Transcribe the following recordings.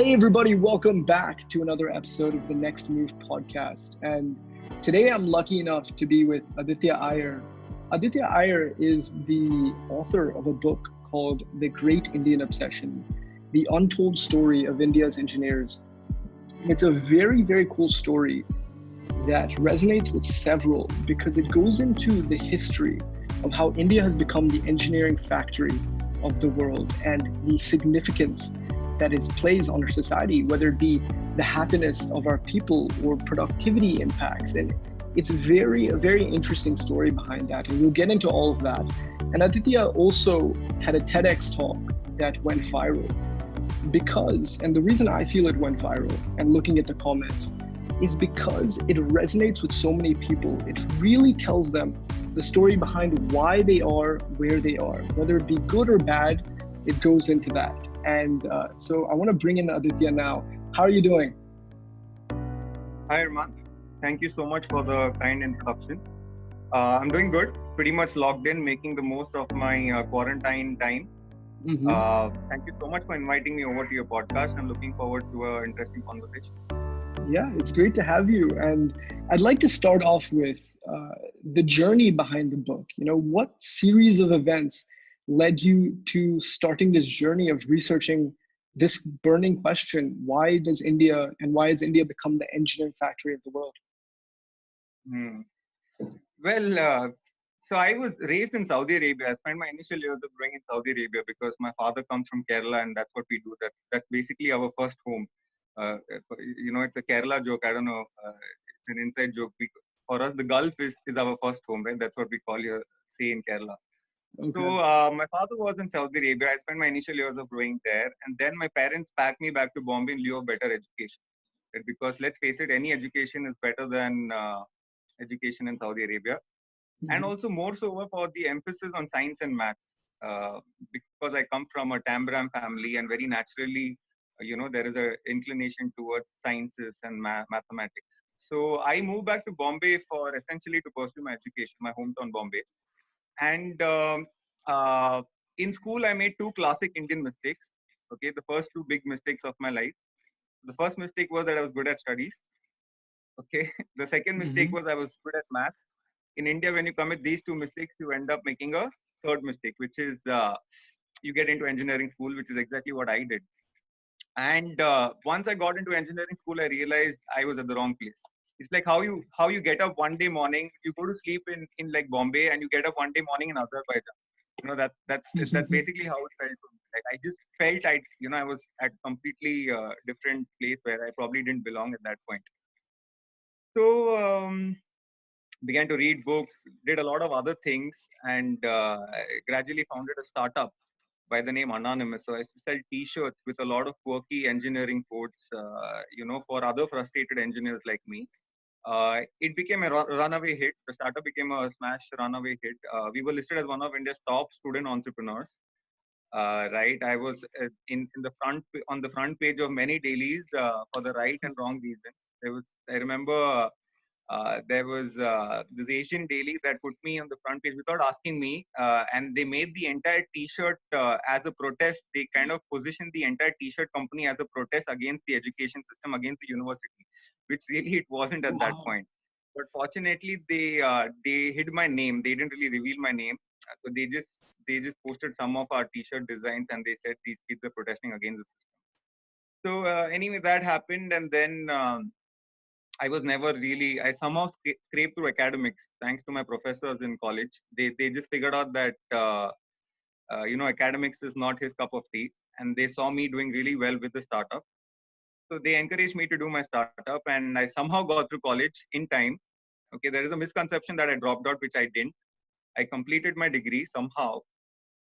Hey, everybody, welcome back to another episode of the Next Move podcast. And today I'm lucky enough to be with Aditya Iyer. Aditya Iyer is the author of a book called The Great Indian Obsession, The Untold Story of India's Engineers. It's a very, very cool story that resonates with several because it goes into the history of how India has become the engineering factory of the world and the significance that it plays on our society, whether it be the happiness of our people or productivity impacts. And it's a very interesting story behind that. And we'll get into all of that. And Aditya also had a TEDx talk that went viral and the reason I feel it went viral and looking at the comments is because it resonates with so many people. It really tells them the story behind why they are where they are, whether it be good or bad, it goes into that. And so I want to bring in Aditya now. How are you doing? Hi, Arman. Thank you so much for the kind introduction. I'm doing good, pretty much logged in, making the most of my quarantine time. Thank you so much for inviting me over to your podcast. I'm looking forward to an interesting conversation. Yeah, it's great to have you. And I'd like to start off with the journey behind the book. You know, what series of events led you to starting this journey of researching this burning question? Why has India become the engineering factory of the world? Well, so I was raised in Saudi Arabia. I spent my initial years of growing in Saudi Arabia because my father comes from Kerala, and that's what we do. That's basically our first home. It's a Kerala joke. I don't know. It's an inside joke. For us, the Gulf is our first home, right? That's what we call here, say in Kerala. Okay. So my father was in Saudi Arabia. I spent my initial years of growing there, and then my parents packed me back to Bombay in lieu of better education. Right? Because let's face it, any education is better than education in Saudi Arabia, and also more so for the emphasis on science and maths. Because I come from a Tambram family, and very naturally, there is an inclination towards sciences and mathematics. So I moved back to Bombay for essentially to pursue my education, my hometown Bombay. And in school, I made two classic Indian mistakes. Okay, the first two big mistakes of my life. The first mistake was that I was good at studies. Okay, the second mistake was I was good at maths. In India, when you commit these two mistakes, you end up making a third mistake, which is you get into engineering school, which is exactly what I did. And once I got into engineering school, I realized I was at the wrong place. It's like how you get up one day morning, you go to sleep in like Bombay, and you get up one day morning in Azerbaijan. That's basically how it felt to me. Like I just felt I was at completely different place where I probably didn't belong at that point. So began to read books, did a lot of other things, and gradually founded a startup by the name Anonymous. So I used to sell T-shirts with a lot of quirky engineering quotes, for other frustrated engineers like me. It became a runaway hit. The startup became a smash runaway hit. We were listed as one of India's top student entrepreneurs. Right, I was in the front on the front page of many dailies for the right and wrong reasons. I remember there was this Asian daily that put me on the front page without asking me, and they made the entire T-shirt as a protest. They kind of positioned the entire T-shirt company as a protest against the education system, against the university, which really it wasn't at that point. But fortunately, they hid my name. They didn't really reveal my name, so they just posted some of our T-shirt designs, and they said these kids are protesting against the system. So anyway, that happened, and then. I somehow scraped through academics thanks to my professors in college. They just figured out that, academics is not his cup of tea. And they saw me doing really well with the startup. So they encouraged me to do my startup, and I somehow got through college in time. Okay, there is a misconception that I dropped out, which I didn't. I completed my degree somehow.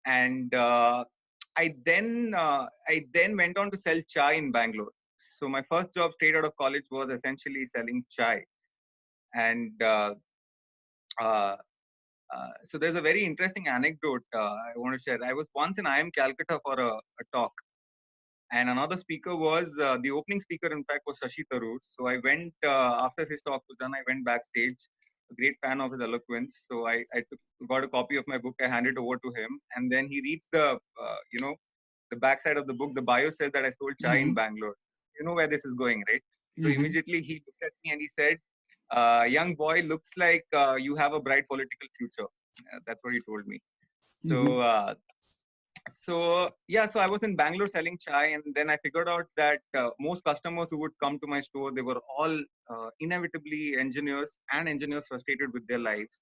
And I then went on to sell chai in Bangalore. So my first job straight out of college was essentially selling chai. And uh, so there's a very interesting anecdote I want to share. I was once in IIM Calcutta for a talk, and another speaker was the opening speaker. In fact, was Shashi Tharoor. So I went after his talk was done. I went backstage. A great fan of his eloquence. So got a copy of my book. I handed over to him, and then he reads the backside of the book. The bio says that I sold chai in Bangalore. you know where this is going, right? So Hmm. immediately he looked at me and he said, young boy, looks like you have a bright political future. That's what he told me. Hmm. So yeah, so I was in Bangalore selling chai, and then I figured out that most customers who would come to my store, they were all inevitably engineers, and engineers frustrated with their lives.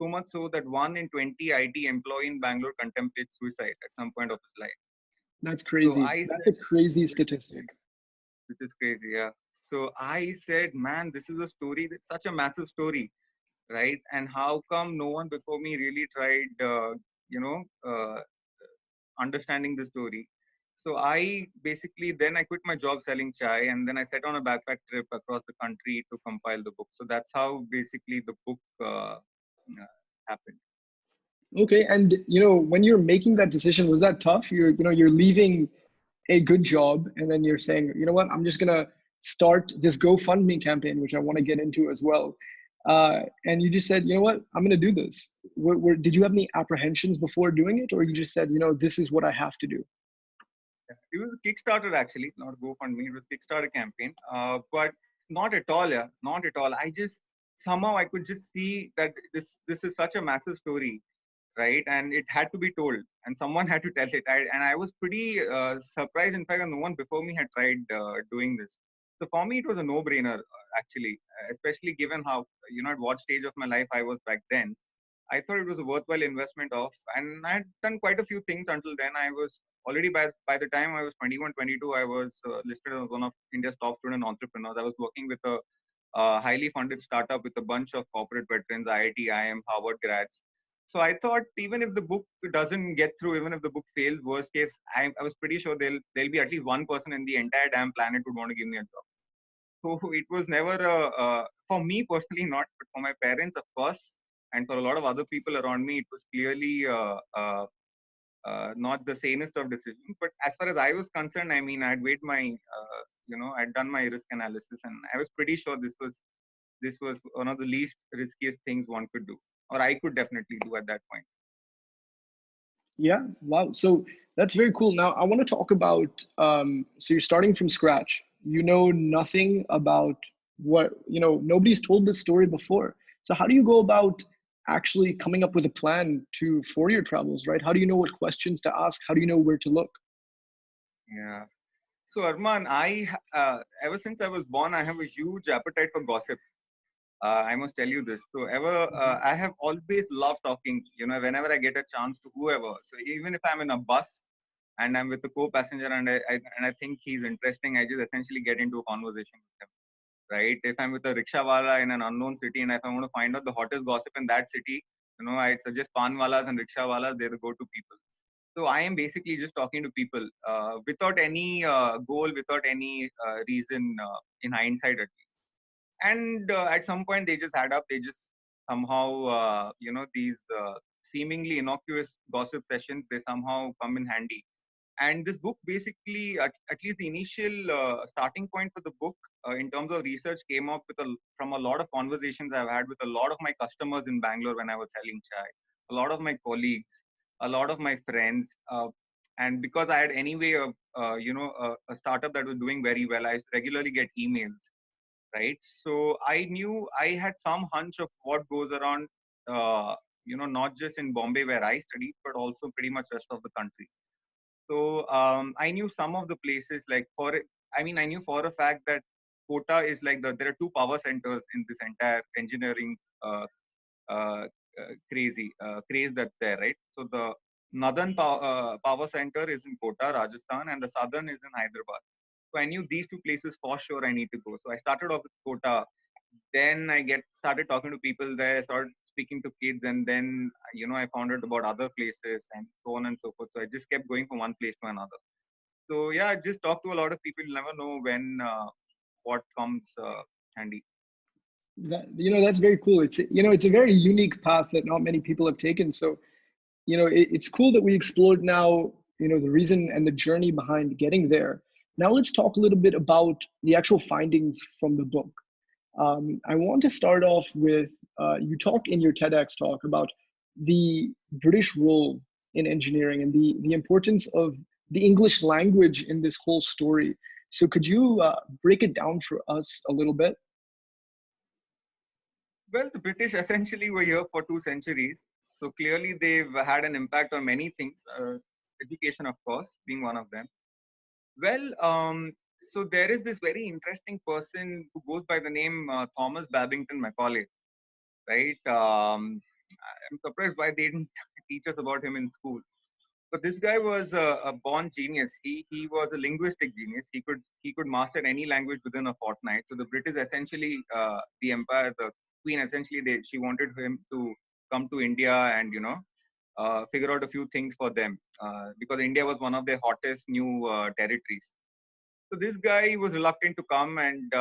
So much so that 1 in 20 IT employee in Bangalore contemplates suicide at some point of his life. That's So crazy. I That's said, a crazy statistic. which is crazy, yeah. So I said, man, this is a story. That's such a massive story, right? And how come no one before me really tried, you know, understanding the story? So I basically then I quit my job selling chai, and then I set on a backpack trip across the country to compile the book. So that's how basically the book happened. Okay, and when you're making that decision, was that tough? You're leaving a good job, and then you're saying, you know what, I'm just gonna start this GoFundMe campaign, which I want to get into as well. And you just said, you know what, I'm gonna do this. Did you have any apprehensions before doing it, or you just said, this is what I have to do? It was a Kickstarter actually, not GoFundMe. It was Kickstarter campaign, but not at all. Yeah, not at all. I just somehow I could just see that this is such a massive story, right? And it had to be told, and someone had to tell it. And I was pretty surprised, in fact, that no one before me had tried doing this. So for me, it was a no-brainer actually, especially given how at what stage of my life I was back then. I thought it was a worthwhile investment of, and I had done quite a few things until then. I was already by the time I was 21, 22, I was listed as one of India's top student entrepreneurs. I was working with a highly funded startup with a bunch of corporate veterans, IIT, IIM, Harvard grads. So I thought even if the book doesn't get through, even if the book fails, worst case, I was pretty sure there'll be at least one person in the entire damn planet who'd want to give me a job. So it was never for me personally not, but for my parents, of course, and for a lot of other people around me, it was clearly not the sanest of decisions. But as far as I was concerned, I mean, I'd weighed my, I'd done my risk analysis, and I was pretty sure this was one of the least riskiest things one could do, or I could definitely do at that point. Yeah, wow. So that's very cool. Now I want to talk about, so you're starting from scratch. You know nothing about nobody's told this story before. So how do you go about actually coming up with a plan for your travels, right? How do you know what questions to ask? How do you know where to look? Yeah. So Arman, ever since I was born, I have a huge appetite for gossip. I must tell you this. So Mhm. I have always loved talking. Whenever I get a chance to whoever. So even if I'm in a bus and I'm with a co-passenger and I think he's interesting, I just essentially get into a conversation with him. Right? If I'm with a rickshawala in an unknown city and if I want to find out the hottest gossip in that city, I'd suggest panwalas and rickshawalas. They're the go-to people. So I am basically just talking to people without any goal, without any reason in hindsight at least. And at some point they just add up. They just somehow, these seemingly innocuous gossip sessions, they somehow come in handy. And this book basically, at least the initial starting point for the book in terms of research came up from a lot of conversations I've had with a lot of my customers in Bangalore when I was selling chai, a lot of my colleagues, a lot of my friends. And because I had anyway a startup that was doing very well, I regularly get emails, right? So I knew I had some hunch of what goes around, not just in Bombay where I studied, but also pretty much rest of the country. So I knew some of the places I knew for a fact that Kota is there are two power centers in this entire engineering uh, craze that's there, right? So the northern power center is in Kota, Rajasthan, and the southern is in Hyderabad. So I knew these two places for sure I need to go. So I started off with Kota. Then I started talking to people there, started speaking to kids, and then I found out about other places and so on and so forth. So I just kept going from one place to another. So yeah, I just talk to a lot of people. You never know when what comes handy. That's very cool. It's a very unique path that not many people have taken. So it's cool that we explored now, the reason and the journey behind getting there. Now let's talk a little bit about the actual findings from the book. I want to start off with, you talk in your TEDx talk about the British role in engineering and the importance of the English language in this whole story. So could you break it down for us a little bit? Well, the British essentially were here for 2 centuries. So clearly they've had an impact on many things, education, of course, being one of them. Well, so there is this very interesting person who goes by the name Thomas Babington Macaulay, right? I'm surprised why they didn't teach us about him in school. But this guy was a born genius. He was a linguistic genius. He could master any language within a fortnight. So the British essentially, the empire, the queen essentially, she wanted him to come to India and figure out a few things for them because India was one of their hottest new territories. So this guy was reluctant to come, and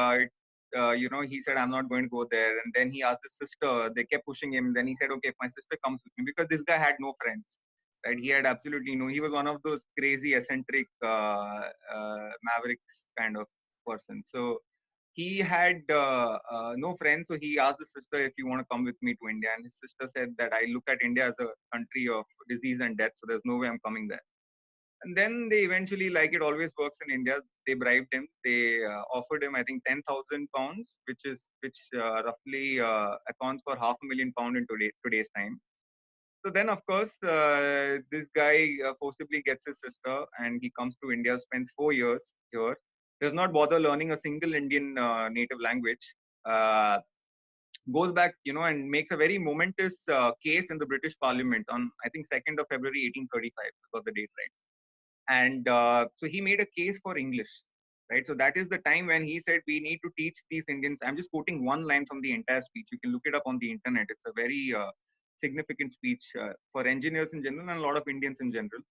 he said, "I'm not going to go there." And then he asked his sister. They kept pushing him. Then he said, "Okay, if my sister comes with me," because this guy had no friends. Right? He had absolutely no. He was one of those crazy, eccentric mavericks kind of person. So he had no friends. So he asked his sister, "If you want to come with me to India," and his sister said that I look at India as a country of disease and death. So there's no way I'm coming there. And then they eventually, like it always works in India, they bribed him. They offered him, I think, £10,000, which roughly accounts for £500,000 in today's time. So then, of course, this guy forcibly gets his sister, and he comes to India, spends 4 years here, does not bother learning a single Indian native language. Goes back, and makes a very momentous case in the British Parliament on, I think, 2nd of February 1835, was the date, right? And so he made a case for English, right? So that is the time when he said we need to teach these Indians. I'm just quoting one line from the entire speech. You can look it up on the internet. It's a very significant speech for engineers in general and a lot of Indians in general.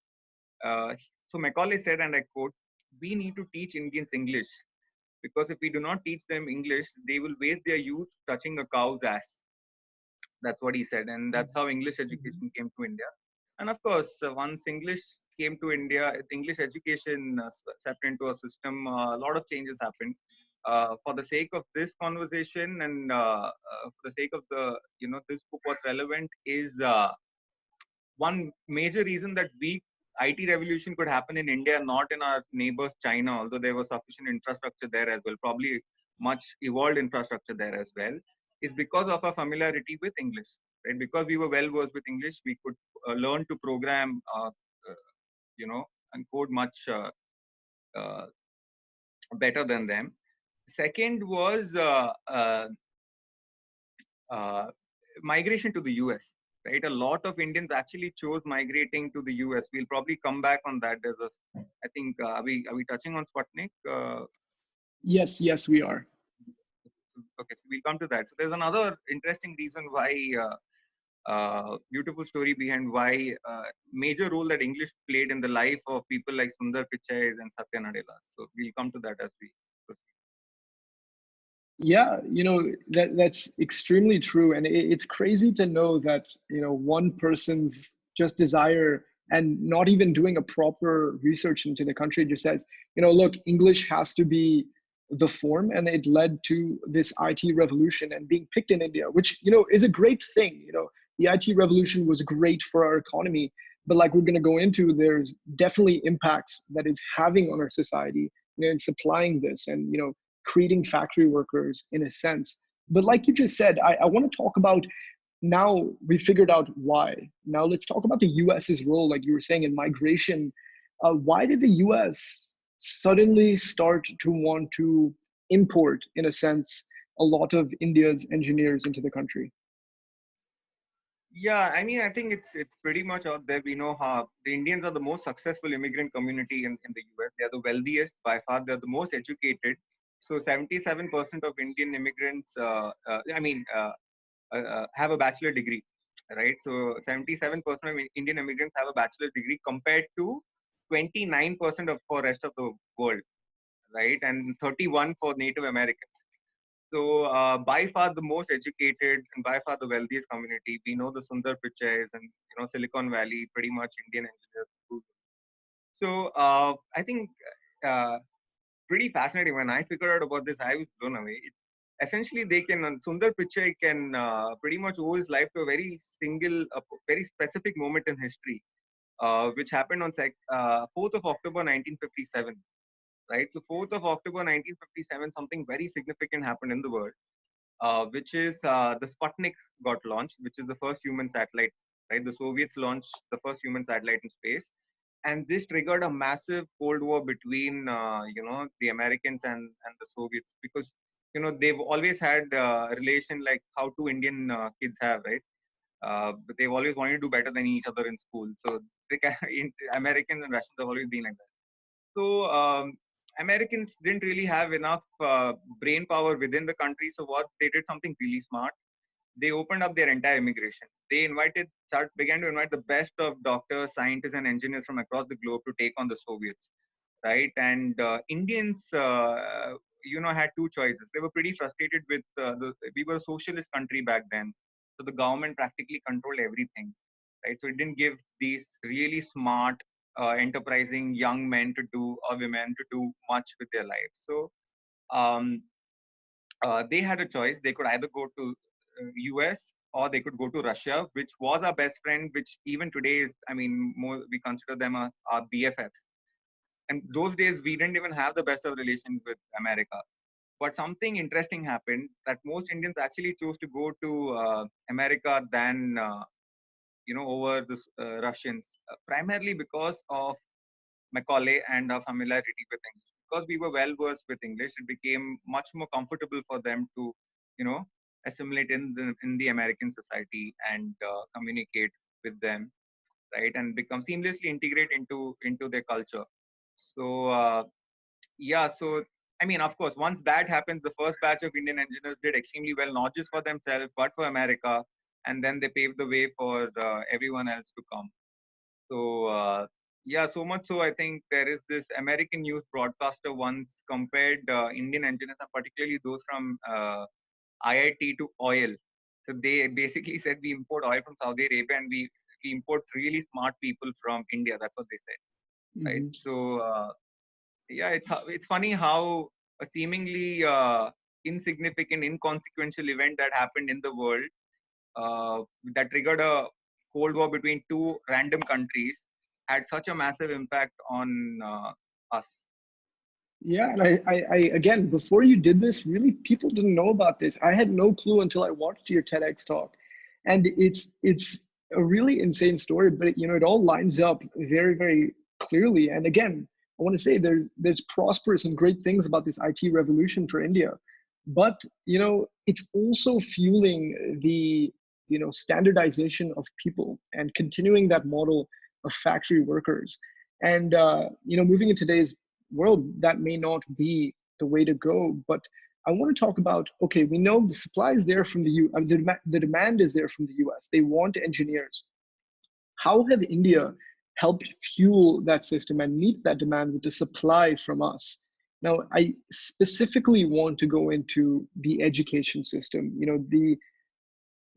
So Macaulay said, and I quote, "We need to teach Indians English because if we do not teach them English, they will waste their youth touching a cow's ass." That's what he said, and that's how English Mhm. education came to India. And of course, once English came to India, English education stepped into a system. A lot of changes happened. For the sake of this conversation and for the sake of this book, what's relevant is one major reason that we IT revolution could happen in India, not in our neighbors China, although there was sufficient infrastructure there as well, probably much evolved infrastructure there as well, is because of our familiarity with English. Right? Because we were well versed with English, we could learn to program, you know, and code much uh, better than them. Second was uh, migration to the US. Right, a lot of Indians actually chose migrating to the US. We'll probably come back on that. I think, are we touching on Sputnik? Yes, yes, we are. Okay, so we'll come to that. So there's another interesting reason why, beautiful story behind why major role that English played in the life of people like Sundar Pichai and Satya Nadella. So we'll come to that as we proceed. Yeah, that's extremely true, and it's crazy to know that one person's just desire and not even doing a proper research into the country just says, look, English has to be the form, and it led to this IT revolution and being picked in India, which is a great thing. The IT revolution was great for our economy, but like we're going to go into, there's definitely impacts that is having on our society, in supplying this and creating factory workers in a sense. But like you just said, I want to talk about, now we figured out why. Now let's talk about the US's role, like you were saying, in migration. Why did the US suddenly start to want to import, in a sense, a lot of India's engineers into the country? Yeah, I mean, I think it's pretty much out there. We know how the Indians are the most successful immigrant community in the US. They are the wealthiest by far. They're the most educated. So 77% of Indian immigrants, have a bachelor degree, right? So 77% of Indian immigrants have a bachelor degree compared to 29% of for rest of the world, right? And 31 for Native Americans. So by far the most educated and by far the wealthiest community. We know the Sundar Pichais and Silicon Valley, pretty much Indian engineers. So I think uh, pretty fascinating. When I figured out about this, I was blown away. Essentially, they can Sundar Pichai can pretty much owe his life to a very specific moment in history, which happened on 4th of October 1957. right? So 4th of October 1957, something very significant happened in the world, which is the Sputnik got launched, which is the first human satellite, right? The Soviets launched the first human satellite in space, and this triggered a massive Cold War between, the Americans and the Soviets, because they've always had a relation like how two Indian kids have, right? But they've always wanted to do better than each other in school. So Americans and Russians have always been like that. So Americans didn't really have enough brain power within the country. So what they did something really smart. They opened up their entire immigration. They began to invite the best of doctors, scientists, and engineers from across the globe to take on the Soviets, right? And Indians, had two choices. They were pretty frustrated with we were a socialist country back then, so the government practically controlled everything, right? So it didn't give these really smart, enterprising young men to do or women to do much with their lives. So um, they had a choice. They could either go to US or they could go to Russia, which was our best friend, which even today is, I mean, more we consider them our BFFs. And those days, we didn't even have the best of relations with America. But something interesting happened that most Indians actually chose to go to America than, over the Russians, primarily because of Macaulay and our familiarity with English. Because we were well versed with English, it became much more comfortable for them to, you know, assimilate in the American society and communicate with them, right, and become seamlessly integrate into their culture. So yeah, so I mean, of course, once that happens, the first batch of Indian engineers did extremely well, not just for themselves but for America, and then they paved the way for everyone else to come. So yeah, so much so I think there is this American news broadcaster once compared Indian engineers, and particularly those from IIT, to oil. So they basically said we import oil from Saudi Arabia and we import really smart people from India. That's what they said, right? Hmm. So yeah, it's funny how a seemingly insignificant, inconsequential event that happened in the world that triggered a Cold War between two random countries had such a massive impact on us. Yeah, and I again, before you did this, really people didn't know about this. I had no clue until I watched your TEDx talk, and it's a really insane story. But it all lines up very very clearly. And again, I want to say there's prosperous and great things about this IT revolution for India, but it's also fueling the standardization of people and continuing that model of factory workers. And moving in today's world, that may not be the way to go. But I want to talk about, okay, we know the supply is there from the demand is there from the US. They want engineers. How have India helped fuel that system and meet that demand with the supply from us? Now, I specifically want to go into the education system,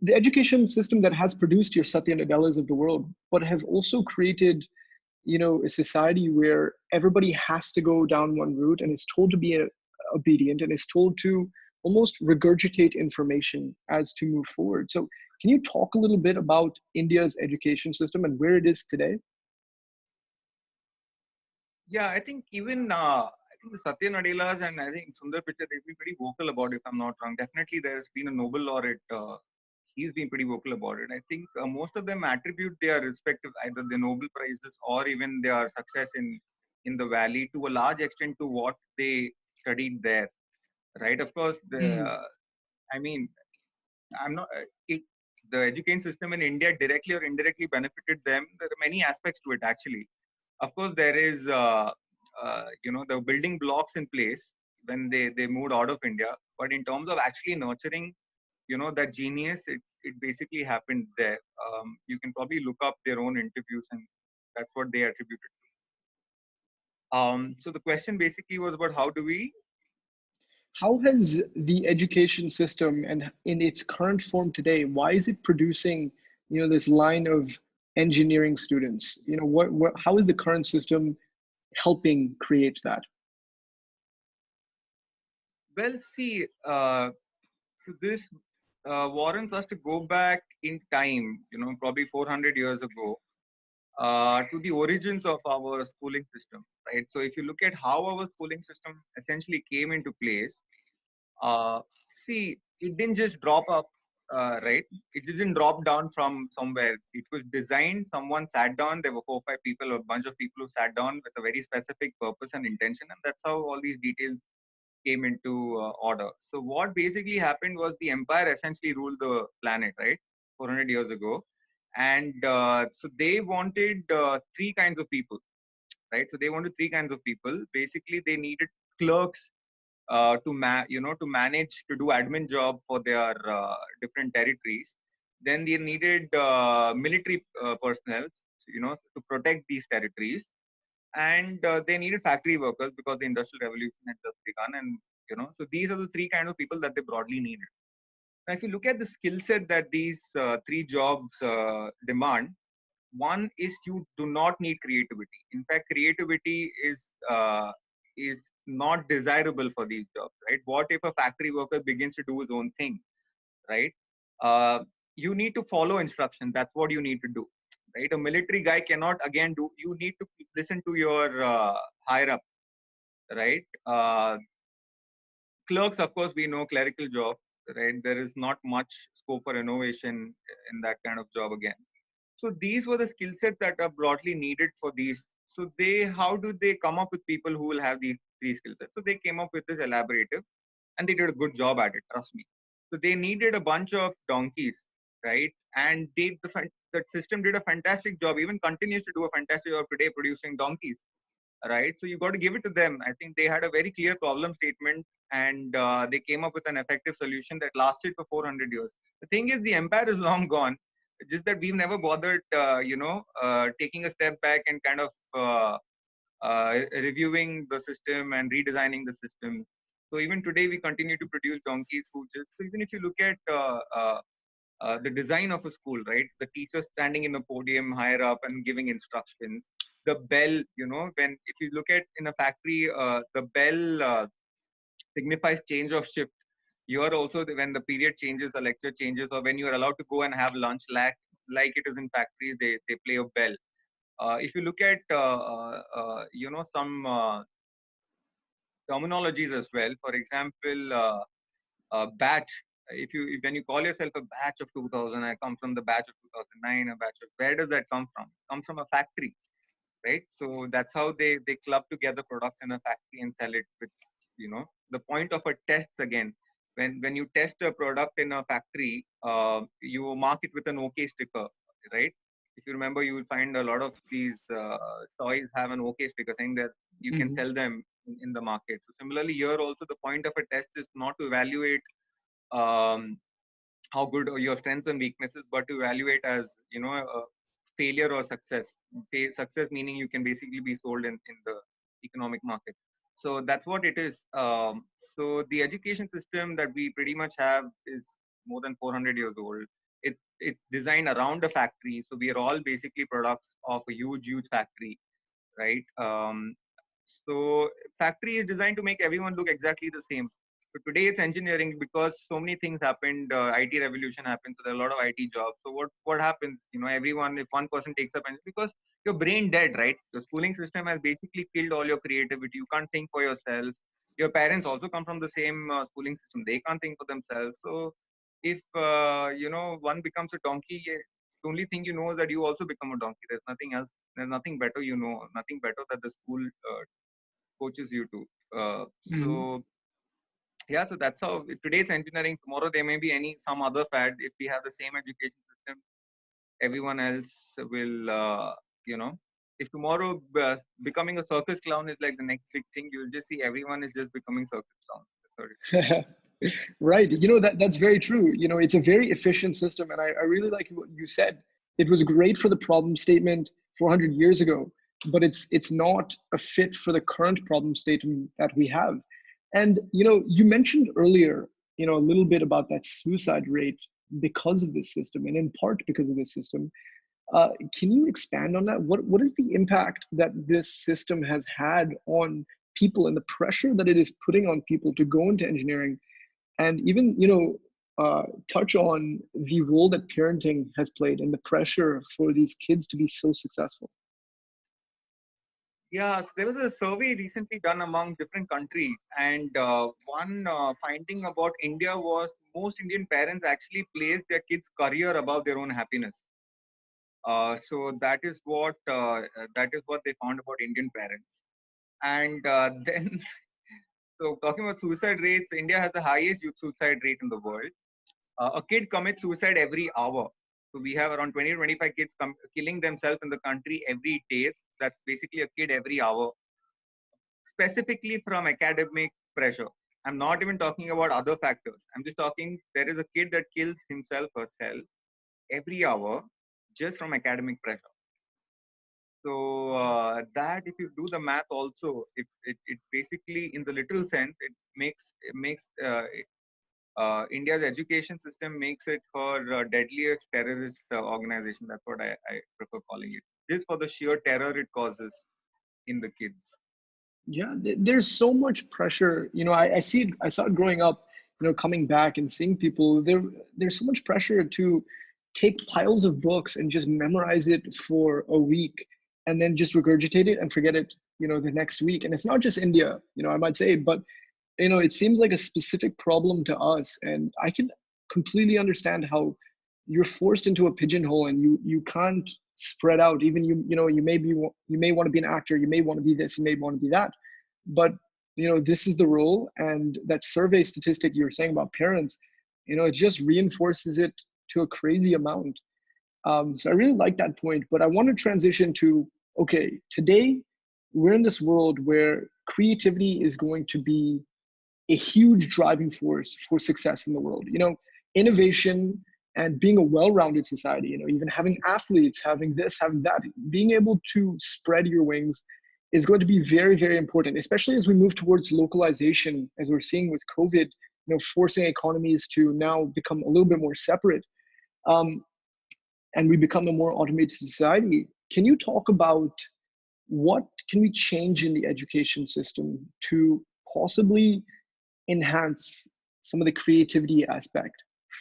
the education system that has produced your Satya Nadellas of the world, but have also created a society where everybody has to go down one route and is told to be obedient and is told to almost regurgitate information as to move forward. So can you talk a little bit about India's education system and where it is today? Yeah, I think even I think the Satya Nadellas and I think Sundar Pichai, they've been pretty vocal about it, if I'm not wrong. Definitely, there's been a Nobel laureate. He's been pretty vocal about it. I think most of them attribute their respective either the Nobel prizes or even their success in the valley to a large extent to what they studied there. Right? Of course, Mm, I mean, I'm not. The education system in India directly or indirectly benefited them. There are many aspects to it actually. Of course, there is the building blocks in place when they moved out of India. But in terms of actually nurturing, that genius, it basically happened there. You can probably look up their own interviews, and that's what they attributed. So the question basically was about how do we. how has the education system and in its current form today, why is it producing, this line of engineering students? How is the current system helping create that? Well, see, so this warrants us to go back in time, probably 400 years ago, to the origins of our schooling system, right? So if you look at how our schooling system essentially came into place, uh, see, it didn't just drop up, right? It didn't drop down from somewhere. It was designed. Someone sat down. There were 4 or 5 people, a bunch of people who sat down with a very specific purpose and intention, and that's how all these details came into order. So what basically happened was the empire essentially ruled the planet, right? 400 years ago, and so they wanted 3 kinds of people, right? So they wanted 3 kinds of people. Basically, they needed clerks to manage to do admin job for their different territories. Then they needed military personnel, to protect these territories, and they needed factory workers because the industrial revolution had just begun. And so these are the 3 kinds of people that they broadly needed. Now, if you look at the skill set that these 3 jobs demand, one is you do not need creativity. In fact, creativity is not desirable for these jobs, right? What if a factory worker begins to do his own thing, right? Uh, you need to follow instructions. That's what you need to do, right? A military guy cannot again do. You need to listen to your higher up, right? Clerks, of course, we know clerical job, right? There is not much scope for innovation in that kind of job again. So these were the skill sets that are broadly needed for these. So how do they come up with people who will have these 3 skill sets? So they came up with this elaborative, and they did a good job at it. Trust me. So they needed a bunch of donkeys, right? And the system did a fantastic job. Even continues to do a fantastic job today, producing donkeys, right? So you got to give it to them. I think they had a very clear problem statement, and they came up with an effective solution that lasted for 400 years. The thing is, the empire is long gone. It's just that we've never bothered, taking a step back and kind of reviewing the system and redesigning the system. So even today, we continue to produce donkeys who just. So even if you look at the design of a school, right? The teacher standing in the podium higher up and giving instructions. The bell, when if you look at in a factory, the bell signifies change of shift. You are also when the period changes, the lecture changes, or when you are allowed to go and have lunch, like it is in factories, they play a bell. If you look at some terminologies as well, for example, batch. If you when you call yourself a batch of 2000, I come from the batch of 2009, a batch of where does that come from? It comes from a factory, right? So that's how they club together products in a factory and sell it with the point of a test again. When you test a product in a factory, you mark it with an OK sticker, right? If you remember, you will find a lot of these toys have an OK sticker saying that you can sell them in the market. So similarly, here also the point of a test is not to evaluate um, how good are your strengths and weaknesses, but to evaluate as a failure or success. Success meaning you can basically be sold in the economic market. So that's what it is. So the education system that we pretty much have is more than 400 years old. It's designed around a factory, so we are all basically products of a huge factory, right? So factory is designed to make everyone look exactly the same. So today it's engineering because so many things happened. IT revolution happened, so there are a lot of IT jobs. So what happens? Everyone, if one person takes up, because your brain dead, right? The schooling system has basically killed all your creativity. You can't think for yourself. Your parents also come from the same schooling system. They can't think for themselves. So if one becomes a donkey, the only thing you know is that you also become a donkey. There's nothing else. There's nothing better, nothing better that the school coaches you to. So yeah, so that's how today it's engineering. Tomorrow there may be some other fad. If we have the same education system, everyone else will, if tomorrow becoming a circus clown is like the next big thing, you'll just see everyone is just becoming circus clowns. That's what it is. Right. That's very true. It's a very efficient system. And I really like what you said. It was great for the problem statement 400 years ago, but it's not a fit for the current problem statement that we have. And, you mentioned earlier, a little bit about that suicide rate because of this system and in part because of this system. Can you expand on that? What is the impact that this system has had on people and the pressure that it is putting on people to go into engineering, and even touch on the role that parenting has played and the pressure for these kids to be so successful? Yeah, so there was a survey recently done among different countries, and one finding about India was most Indian parents actually place their kids' career above their own happiness. So that is what they found about Indian parents. And then, so talking about suicide rates, India has the highest youth suicide rate in the world. A kid commits suicide every hour. So we have around 20 to 25 kids killing themselves in the country every day. That's basically a kid every hour, specifically from academic pressure. I'm not even talking about other factors. I'm just talking there is a kid that kills himself herself every hour just from academic pressure. So that if you do the math also, it basically in the literal sense it makes India's education system makes it her deadliest terrorist organization. That's what I prefer calling it. Just for the sheer terror it causes in the kids. Yeah, there's so much pressure. I see it, I saw it growing up, coming back and seeing people there's so much pressure to take piles of books and just memorize it for a week and then just regurgitate it and forget it, the next week. And it's not just India, I might say, but it seems like a specific problem to us. And I can completely understand how you're forced into a pigeonhole and you can't spread out. Even you may want to be an actor, you may want to be this, you may want to be that, but this is the role. And that survey statistic you were saying about parents, it just reinforces it to a crazy amount. So I really like that point, but I want to transition to, okay, today we're in this world where creativity is going to be a huge driving force for success in the world. Innovation and being a well-rounded society, even having athletes, having this, having that, being able to spread your wings is going to be very, very important, especially as we move towards localization, as we're seeing with COVID, forcing economies to now become a little bit more separate. Um, and we become a more automated society. Can you talk about what can we change in the education system to possibly enhance some of the creativity aspect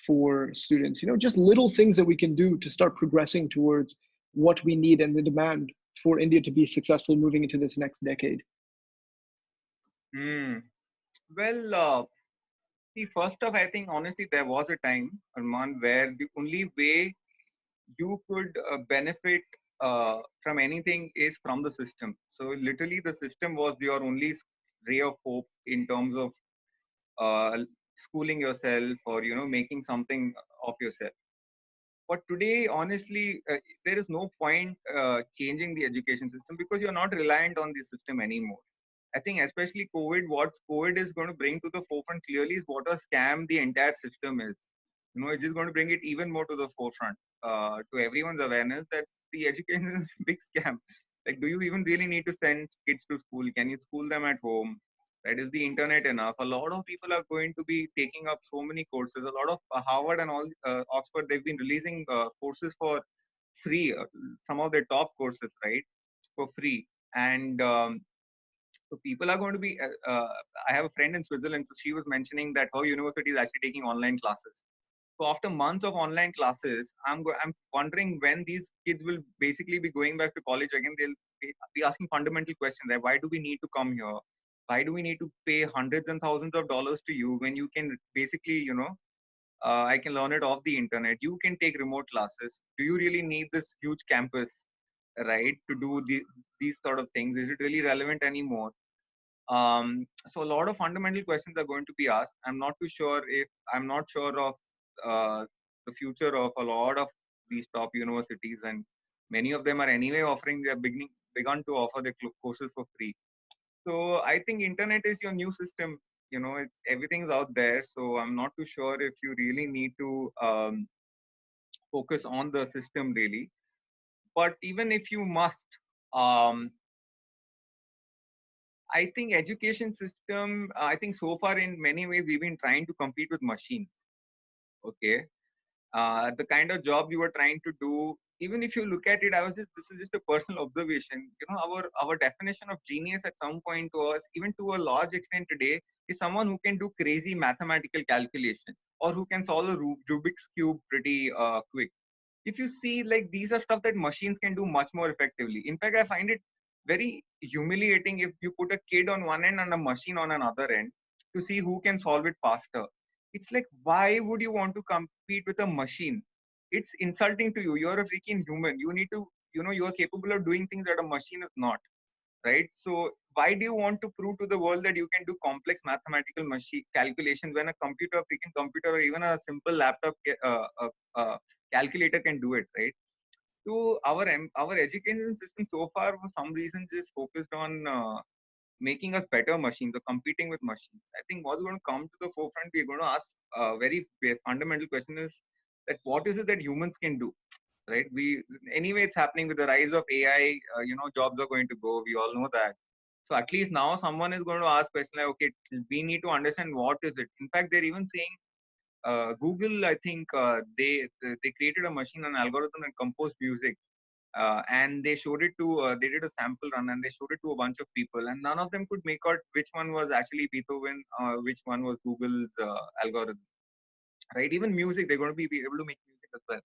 for students? Just little things that we can do to start progressing towards what we need and the demand for India to be successful moving into this next decade. Hmm. Well, see, first off, I think honestly there was a time, Arman, where the only way you could benefit from anything is from the system. So literally, the system was your only ray of hope in terms of uh, schooling yourself or making something of yourself. But today, honestly, there is no point changing the education system because you're not reliant on the system anymore. I think especially COVID, what COVID is going to bring to the forefront clearly is what a scam the entire system is. It's just going to bring it even more to the forefront, to everyone's awareness that the education is a big scam. Like, do you even really need to send kids to school? Can you school them at home? Right? Is the internet enough? A lot of people are going to be taking up so many courses. A lot of Harvard and all Oxford, they've been releasing courses for free. Some of their top courses, right, for free. And so people are going to be. I have a friend in Switzerland, so she was mentioning that her university is actually taking online classes. So after months of online classes, I'm wondering when these kids will basically be going back to college again. They'll be asking fundamental questions like, why do we need to come here? Why do we need to pay hundreds and thousands of dollars to you when you can basically, I can learn it off the internet. You can take remote classes. Do you really need this huge campus, right, to do these sort of things? Is it really relevant anymore? So a lot of fundamental questions are going to be asked. I'm not sure of uh, the future of a lot of these top universities, and many of them are anyway offering their begun to offer their courses for free. So I think internet is your new system. Everything's out there. So I'm not too sure if you really need to focus on the system really. But even if you must, um, I think education system, I think so far in many ways we've been trying to compete with machines. Okay. The kind of job you were trying to do, even if you look at it, this is just a personal observation. Our definition of genius at some point was, even to a large extent today, is someone who can do crazy mathematical calculation or who can solve a Rubik's Cube pretty quick. If you see, like, these are stuff that machines can do much more effectively. In fact, I find it very humiliating if you put a kid on one end and a machine on another end to see who can solve it faster. It's like, why would you want to compete with a machine? It's insulting to you. You're a freaking human. You need to, you're capable of doing things that a machine is not, right? So why do you want to prove to the world that you can do complex mathematical machine calculations when a computer, freaking computer, or even a simple laptop calculator can do it, right? So our education system so far, for some reasons, is focused on making us better machines or competing with machines. I think what's going to come to the forefront, we're going to ask a very fundamental question is that what is it that humans can do, right? Anyway, it's happening with the rise of AI. Jobs are going to go. We all know that. So at least now someone is going to ask question like, okay, we need to understand what is it. In fact, they're even saying Google, I think they created a machine, an algorithm, and composed music, and they showed it to. They did a sample run and they showed it to a bunch of people, and none of them could make out which one was actually Beethoven, which one was Google's algorithm. Right? Even music, they're going to be able to make music as well.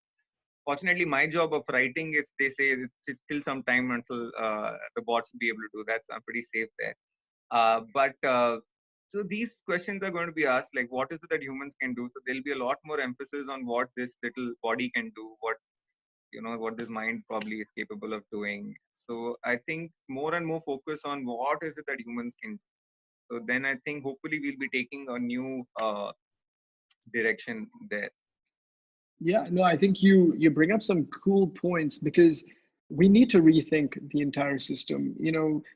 Fortunately, my job of writing is, they say, it's still some time until the bots will be able to do that. So I'm pretty safe there. But so these questions are going to be asked, like, what is it that humans can do? So there'll be a lot more emphasis on what this little body can do, what this mind probably is capable of doing. So I think more and more focus on what is it that humans can do. So then I think hopefully we'll be taking a new direction there. Yeah, no, I think you bring up some cool points because we need to rethink the entire system.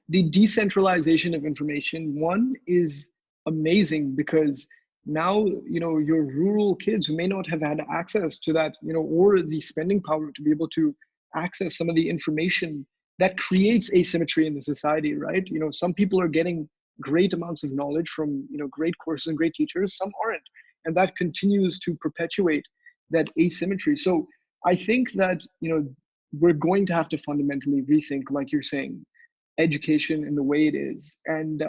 The decentralization of information, one, is amazing because now, your rural kids who may not have had access to that, or the spending power to be able to access some of the information that creates asymmetry in the society, right? Some people are getting great amounts of knowledge from, great courses and great teachers, some aren't. And that continues to perpetuate that asymmetry. So I think that we're going to have to fundamentally rethink, like you're saying, education in the way it is. And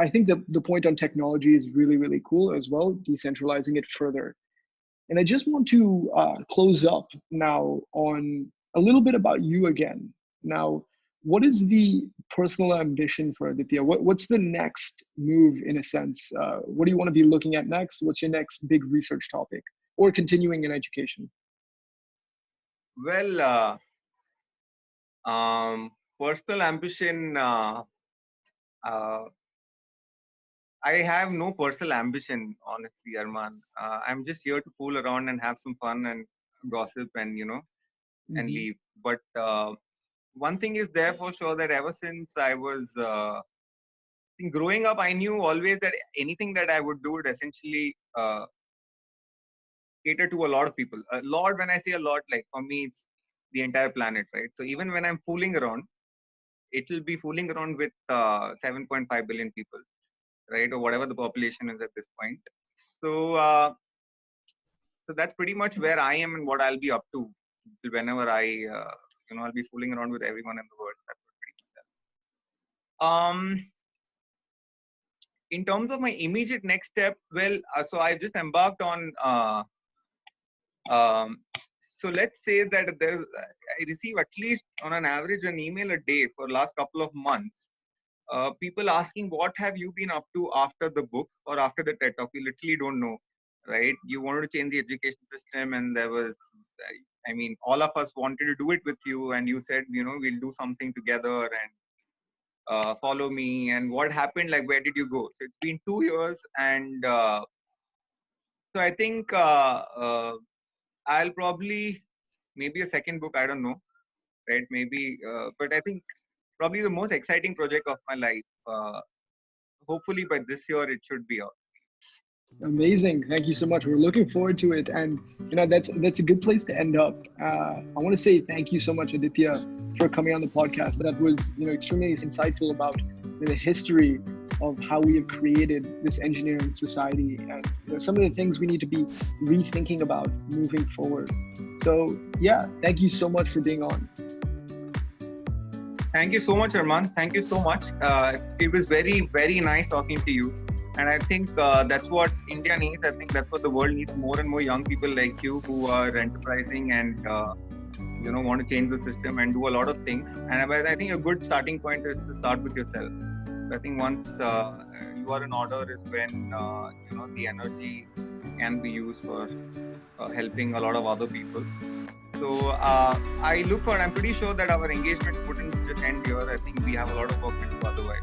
I think the point on technology is really, really cool as well, decentralizing it further. And I just want to close up now on a little bit about you again. Now, what is the personal ambition for Aditya? What's the next move, in a sense? What do you want to be looking at next? What's your next big research topic, or continuing in education? Well, personal ambition. I have no personal ambition, honestly, Arman. I'm just here to fool around and have some fun and gossip and and leave. But one thing is there for sure, that ever since I was growing up, I knew always that anything that I would do would essentially cater to a lot of people. A lot, when I say a lot, like for me, it's the entire planet, right? So even when I'm fooling around, it will be fooling around with 7.5 billion people, right? Or whatever the population is at this point. So that's pretty much where I am and what I'll be up to whenever I'll be fooling around with everyone in the world. That's pretty much that. In terms of my immediate next step, well, so I just embarked on. So let's say that I receive at least on an average an email a day for last couple of months. People asking, what have you been up to after the book or after the TED Talk? We literally don't know, right? You wanted to change the education system, and there was, all of us wanted to do it with you, and you said, we'll do something together and follow me. And what happened? Like, where did you go? So it's been 2 years, and so I think I'll probably maybe a second book. I don't know, right? Maybe, but I think probably the most exciting project of my life. Hopefully by this year it should be out. Amazing. Thank you so much. We're looking forward to it. And that's a good place to end up. I want to say thank you so much, Aditya, for coming on the podcast. That was extremely insightful about the history of how we have created this engineering society and some of the things we need to be rethinking about moving forward. So yeah, thank you so much for being on. Thank you so much, Arman. Thank you so much. It was very, very nice talking to you. And I think that's what India needs. I think that's what the world needs, more and more young people like you who are enterprising and want to change the system and do a lot of things. And I think a good starting point is to start with yourself. I think once you are in order is when the energy can be used for helping a lot of other people. So I'm pretty sure that our engagement wouldn't just end here. I think we have a lot of work to do otherwise,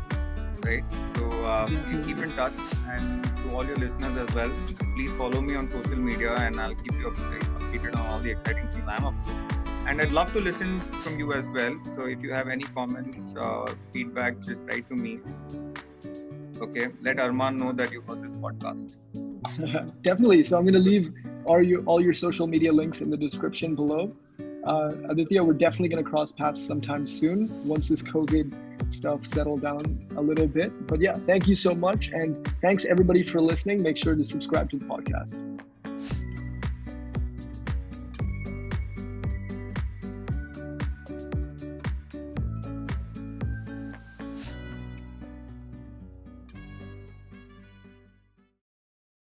right? So please keep in touch, and to all your listeners as well, please follow me on social media, and I'll keep you updated on all the exciting things I'm up to. And I'd love to listen from you as well. So if you have any comments or feedback, just write to me. Okay, let Arman know that you heard this podcast. Definitely. So I'm going to leave all your social media links in the description below. Aditya, we're definitely going to cross paths sometime soon once this COVID stuff settle down a little bit. But yeah, thank you so much. And thanks everybody for listening. Make sure to subscribe to the podcast.